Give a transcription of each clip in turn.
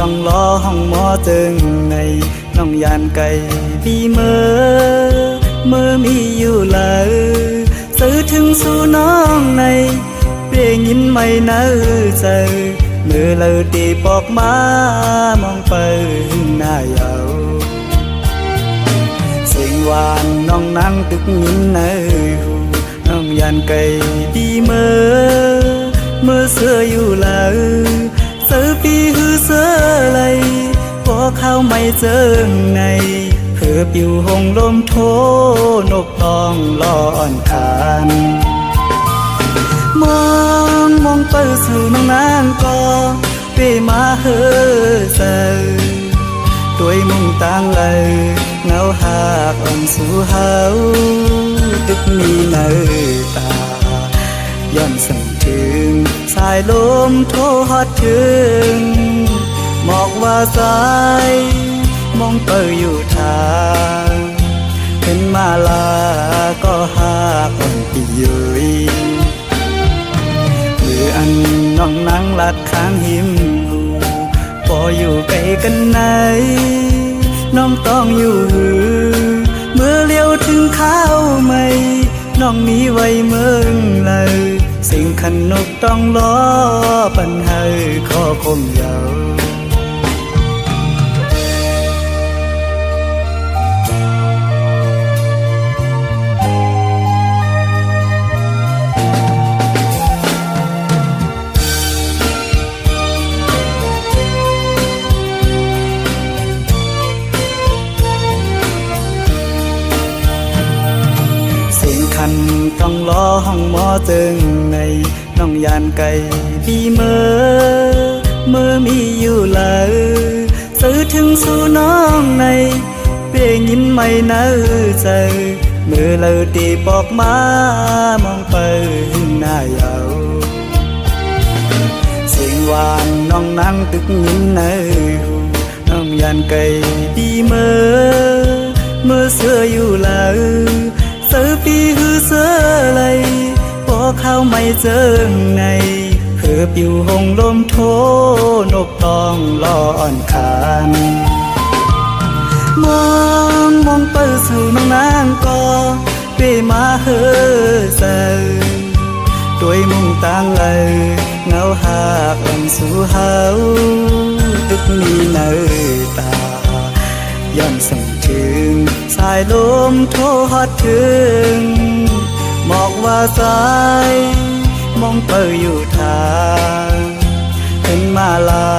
ต้องรอห้องหมอจึงในน้องยานไก่ปีเมื่อมีอยู่เลยซื้อถึงสู่น้องในเปลี่ยนยินไม่เนื้อใจเมื่อเราตีปอกมามองไปหน้าเยาเสียงหวานน้องนั่งตึกยินเนื้อหูน้องยานไก่ปีเมื่อเสื้ออยู่เลยซื้อปีหือเสื้อไรพอเข้าไม่เจอไงเพื่อปิวหงลมโทนกต้องรออ่อนคานมองไปสู่น้องนางก็เปมาเฮือเซอด้วยมุ่งต่างเลยเงาหากอ่อนสู่เฮาตึกมีเนื้อตาย้อนสั่งถึงสายลมโทฮอดถึงหมอกว่าสายมองเปิดอยู่ทางขึ้นมาลาก็หากอ่อนปีเยยหรืออันน้องนั่งลัดข้างหิมหูพออยู่ไกลกันไหนน้องต้องอยู่หือเมื่อเลี้ยวถึงข้าวไม่น้องมีไว้เมืองเลยสิ่งขันนกต้องรอปัญหาขอคมยาวต้องรอห้องหมอจึงในน้องยานไก่ปีเมื่อมีอยู่เลยซื้อถึงสู่น้องในเปลี่ยนยินไม่เนื้อใจเมื่อเราตีปอกมามองไปหน้าเยาเสียงหวานน้องนั่งตึกยินเนื้อหูน้องยานไก่ปีเมื่อเสื้ออยู่เลยซื้อปีหือเสื้อไรพอเข้าไม่เจอไงเพื่อปิวหงลมโทนกต้องรออ่อนคานมองไปสู่น้องนางก็เปมาเฮือเซอด้วยมุ่งต่างเลยเงาหากอ่อนสู่เฮาตึกมีเนื้อตาย้อนส่งถึงสายลมโทฮอดถึงหมอกว่าสายมองเปิดอยู่ทางขึ้นมาลา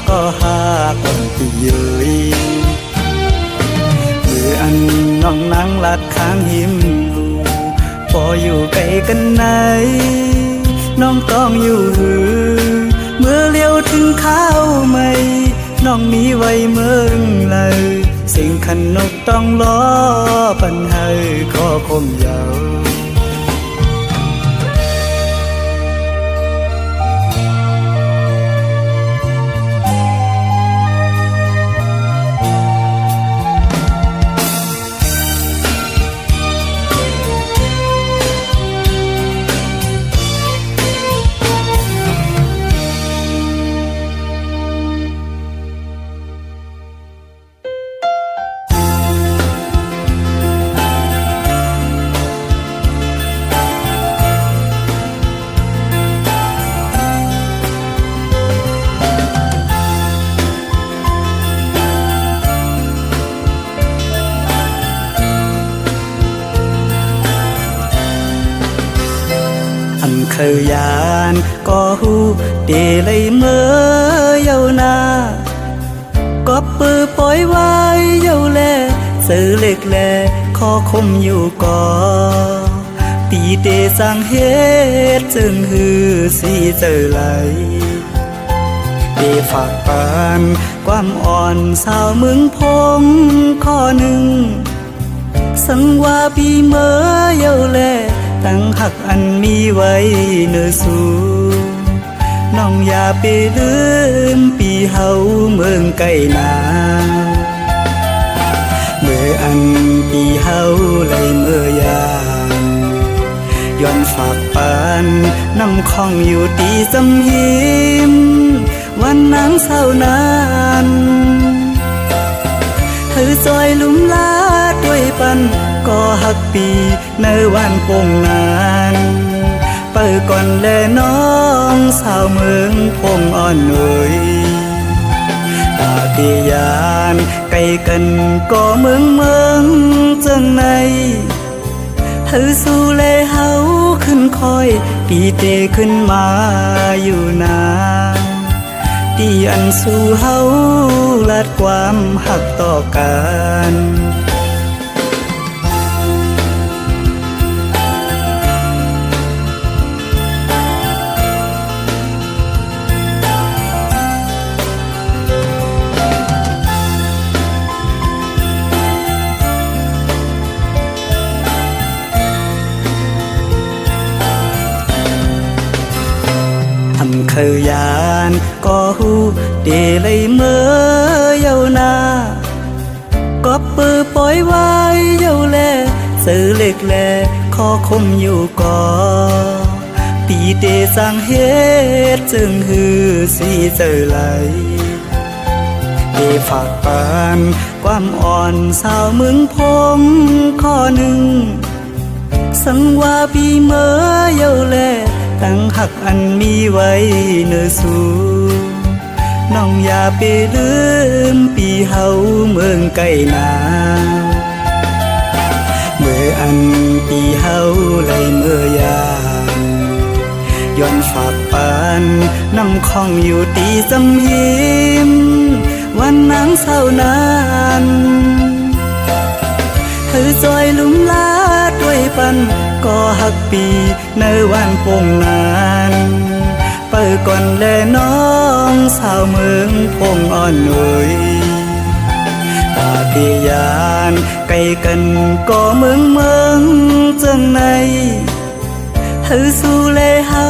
ก็หากอ่อนปีเยยหรืออันน้องนั่งลัดข้างหิมหูพออยู่ไกลกันไหนน้องต้องอยู่หือเมื่อเลี้ยวถึงข้าวไม่น้องมีไว้เมืองเลยสิ่งขันนกต้องรอปัญหาขอคมยาวเคยยานก็หูเดเลยเมื่อเยานาก็ปือปล่อยไว้เยาแลซื้อเล็กแลขอคมอยู่ก่อตีเตสังเฮ็ดจึงหือสีเจอไหลเดฝากปานความอ่อนสาวมึงพงข้อหนึ่งสังว่าปีเมื่อเยาแลตั้งหักอันมีไว้เนื้อสู่น้องอย่าไปลืมปีเฮาเมืองไก่นาเมื่ออันปีเฮาเลยเมื่อยามย้อนฝากปานน้ำคองอยู่ตีสำหิมว วันนางเศร้านานเธอซอยลุ่มลาด้วยปันก็หักปีในวันปงนานเปิดก่อนแลน้องสาวเมืองพงอ่อนเอ่ยตาเตียานไกลกันก็เมืองจังในเธอสู้เลยเฮาขึ้นคอยปีเตขึ้นมาอยู่นาที่อันสู่เฮาลัดความหักต่อกันอันเคยยานก็หูเดเลยเมื่อเยานาก็ปือปล่อยไว้เยาแลสื่อเล็กแลขอคมอยู่ก่อปีเดสร้างเหตุจึงฮือสีเจอไหลเดฝากปานความอ่อนสาวเมืองพงข้อหนึ่งสังว่าปีเมื่อเยาแลตั้งหักอันมีไว้เนื้อสู่น้องอย่าไปลืมปีเฮาเมืองไกลนาเมื่ออันปีเฮาไหลเมื่อยามย้อนฝากปานน้ำคองอยู่ตีสำหิมวันนางเศร้านานเธอซอยลุ่มลาด้วยปันก็หักปีในวันปงนานเปิดก่อนแลน้องสาวเมืองพงอ่อนเอ่ยตาเตียานไกลกันก็เมืองจังในเธอสู้เลยเฮา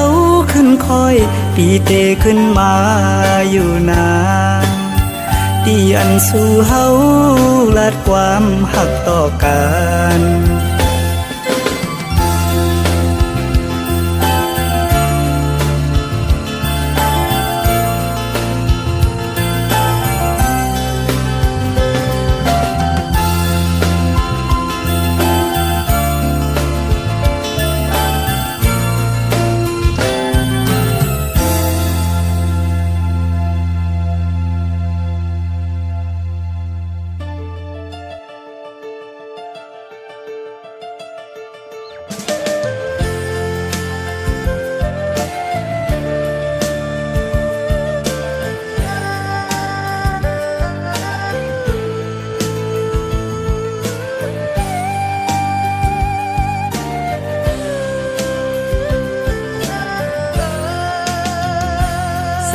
ขึ้นคอยปีเตขึ้นมาอยู่นาที่อันสู่เฮาลัดความหักต่อกัน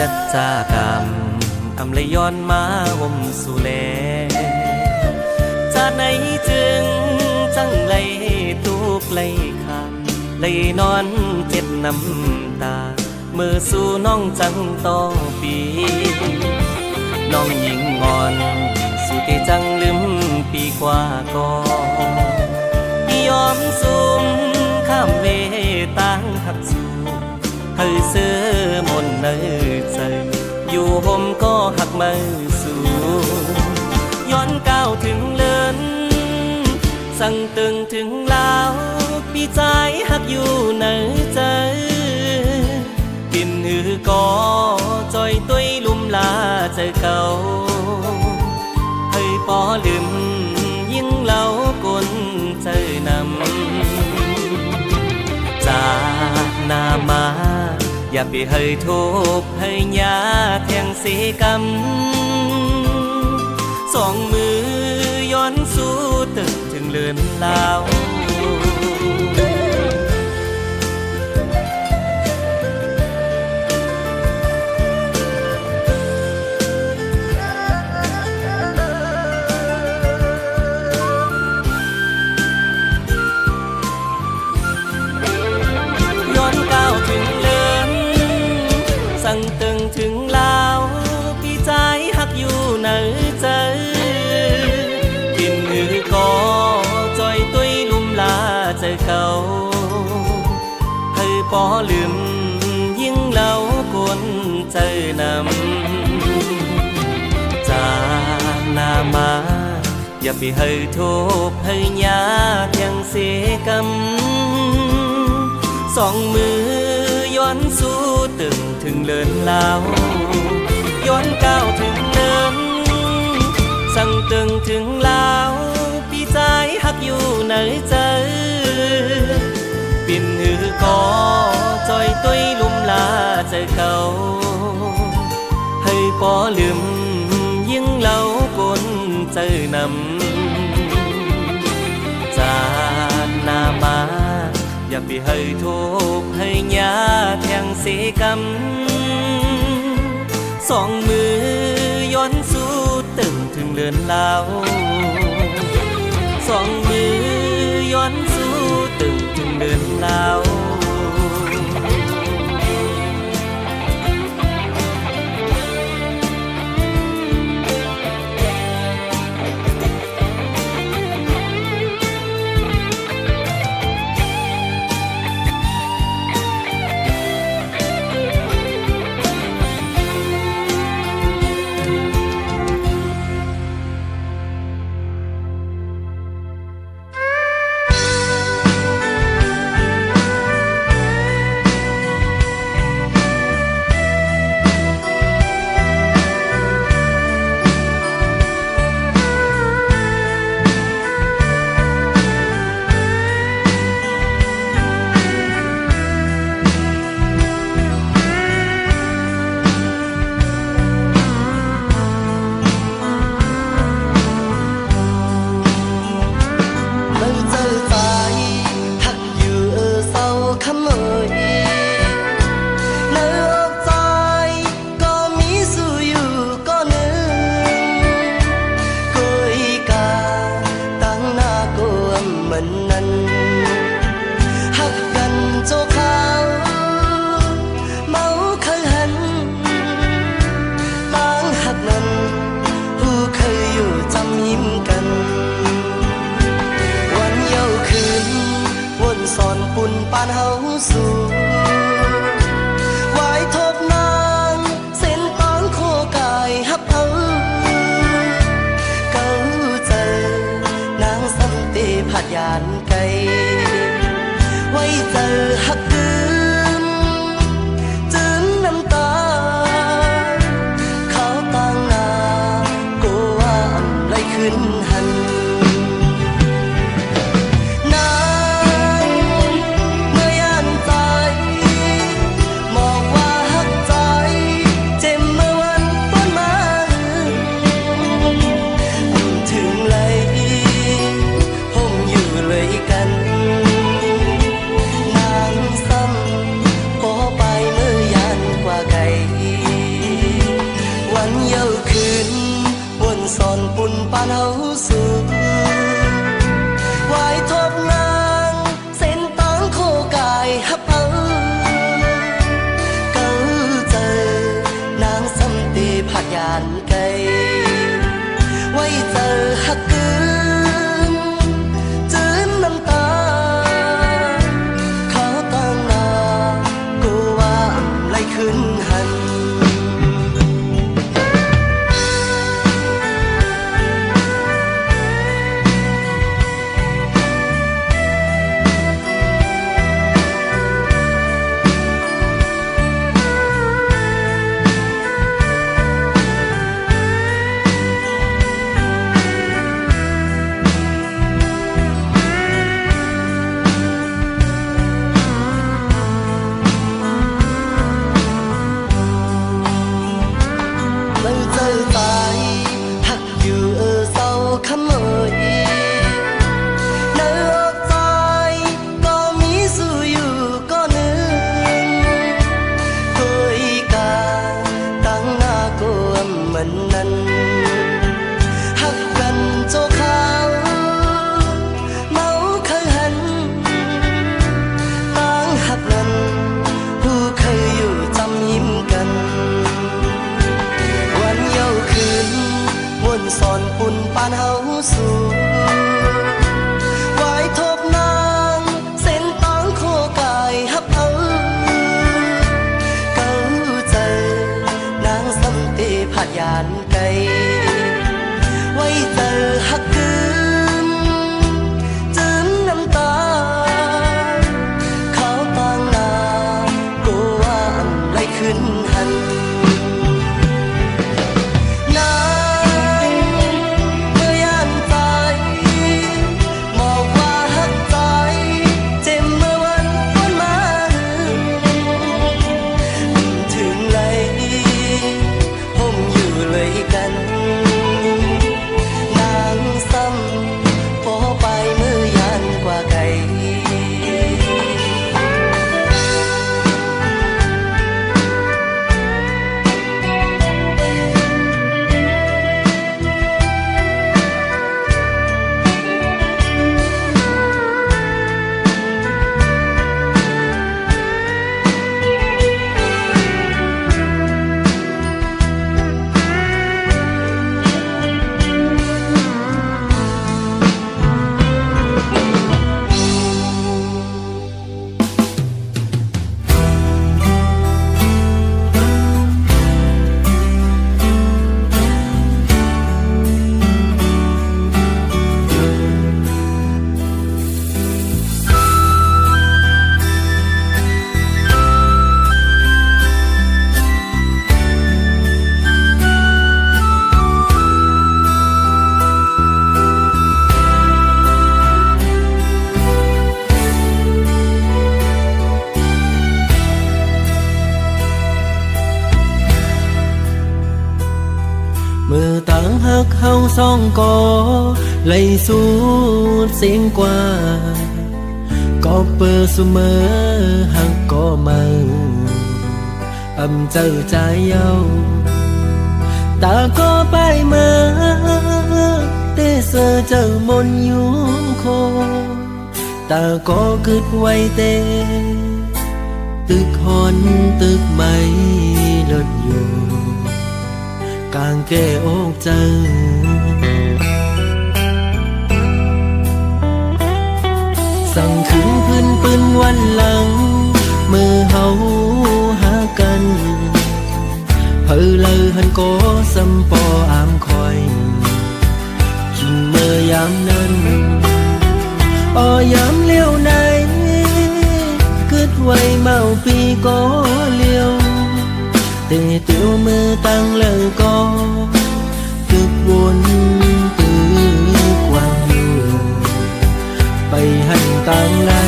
สัจจากรรมอำเลยย้อนมาห่มสู่แลจากไหนจึงจังไหลทุกไหลคำไหลนอนเจ็ดน้ำตามือสู่น้องจังต้องปีน้องยิงงอนสู่ที่จังลืมปีกว่าก่อนยอมซุ่มข้ามเวตั้งหักสู่เฮ้ยเสื้อมนเนยใจอยู่ห่มก็หักมือสู่ย้อนก้าวถึงเลินสั่งตึงถึงลาวปีใจหักอยู่เนยใจกินหือก็จอยตุ้ยลุ่มลาใจเก่าเฮ้ยปอลืมยิ่งเล่ากลใจนำจากนามาอย่าไปให้ทุกข์ให้ยาแทงเสียกรรมสองมือย้อนสู้ตึกถึงเลือนลาวสั่งตึงถึงลาวพี่ใจหักอยู่เนยใจกินหือก็จอยตุ้ยลุ่มลาใจเก่าให้ปอลืมยิ่งเล่ากลใจนำ มาอย่าไปให้ทุกข์ให้ยาเทียงเสียกำสองมือย้อนสู้ตึงถึงเลินลาวย้อนก้าวถึงเนินสั่งตึงถึงลาวพี่ใจหักอยู่ในใจปิ่นหือก็จอยตุ้ยลุ่มลาใจเก่าให้ปอลืมยิ่งเล่ากนเจอนำจากหน้ามาอย่าไปให้ทุกข์ให้ยาแทงเสียกำสองมือย้อนสู้ตึงถึงเลือนลาวสองมือย้อนสู้ตึงถึงเลือนลาวปานเฮาสู่ไว้ทบนางเส้นตอนโคกายฮับเอาเก้าเจอนางสันติผัดยานไกลไว้เจอฮักกืนจืนน้ำตาเขาต่างหน้าก็ว่าไหลขึ้นหันสอนปุ่นปานเฮาสู่ไว้ทบนางเส้นตางโคกายฮับเอาเก้าเจอนางสันติผัดยานไกลไว้เจอฮักกืนจืนน้ำตาเขาตั้งหน้าก็ว่าไหลขึ้นหันสอนปุ่นปานเฮาสู่ไว้ทบนางเส้นตางโคกายฮับเอาเก้าเจอนางสันติผัดยานไกลไว้ สองก็ไหลสู่เสียงกว่าก็เปิดเสมอหักก็มาอำเจ้าใจเย้าตาก็ไปเมื่อเตเสอเจ้ามนอยู่โคตาก็คิดไว้เตตึกหอนตึกไม่ลดอยู่กลางแก้อกเจ้าสั่งขึ้นพื้นปืนวันหลังมือเฮาหากันเพอเลยหันก็สำปออามคอยกินเมื่อยามนั้นยามเลี้ยวไหนกึดไว้เมาปีก็เลี้ยวเตะเตียวมือตั้งเลยก็ตึกวนตึกวางอยู่ไปหันตามไล่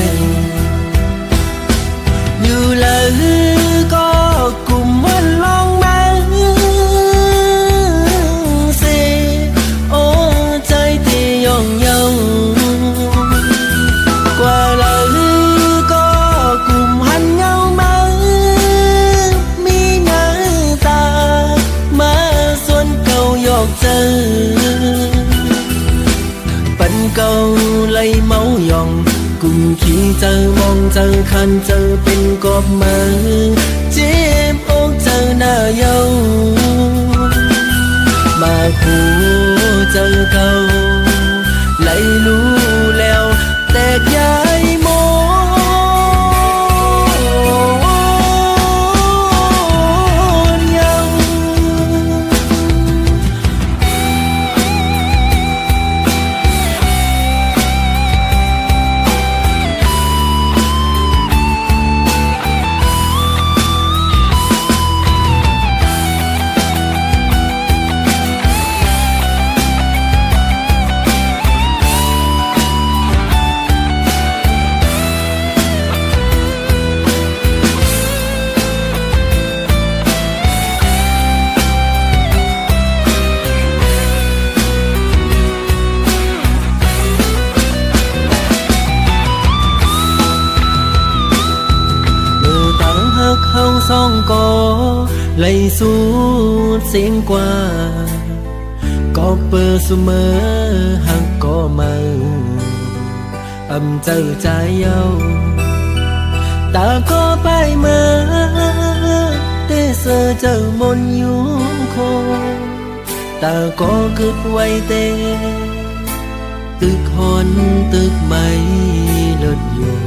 อยู่เลยก็กลุ่มวันลองมาสิโอ้ใจที่ย่องเยาเก่าไล่เมาหยองกุ่มขี้เจอมองเจอคันเจอเป็นกบมือเจ็บอกเจอหน้าเยามาคูเจอเก่าไล่รู้แล้วแตกย้ายโมเฮาสองก็ไหลสู่เสียงกว่าก็เปิดเสมอหักก็มาอำเจ้าใจเย้าตาก็ไปเมื่อเตเสอเจ้ามนอยู่โคตาก็คิดไว้เตตึกหอนตึกไม่ลดอยู่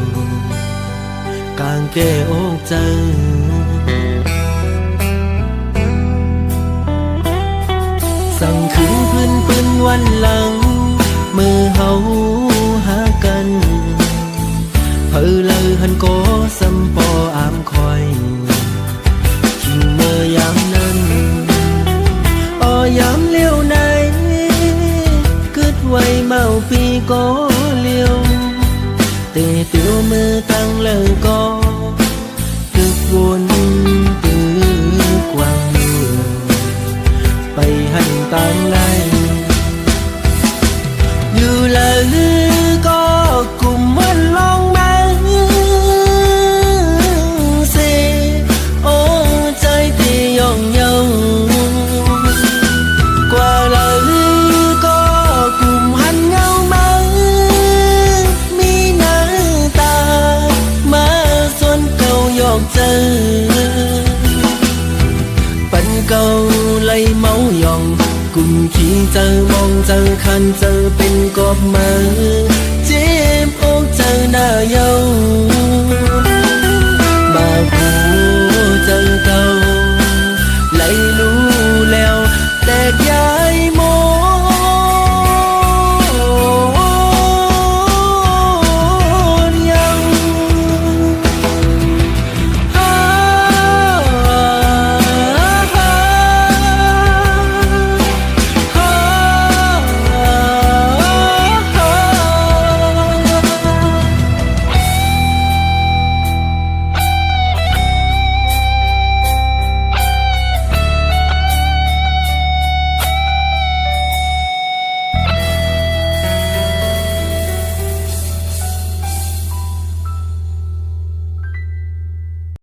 กลางแก้อกเจ้าสั่งขึ้นพื้นปืนวันหลังมือเฮาหากันเพอเลยหันก็สำปออามคอยกินเมื่อยามนั้นยามเลี้ยวไหนกึดไว้เมาปีก็เลี้ยวเตะเตียวมือตั้งเลยก็ตึกวนตึกวางอยู่ไปหันตามไล่อยู่เลยก็กลุ่มวันลองมาสิโอ้ใจที่ย่องเยากว่าเลยก็กลุ่มหันเงามามีหน้าตามาส่วนเก่าหยอกเจอปันเก่าไล่เมาหยองกุ่มขี้เจอมองเจอคันเจอเป็นกบมือเจ็บอกเจอหน้าเยา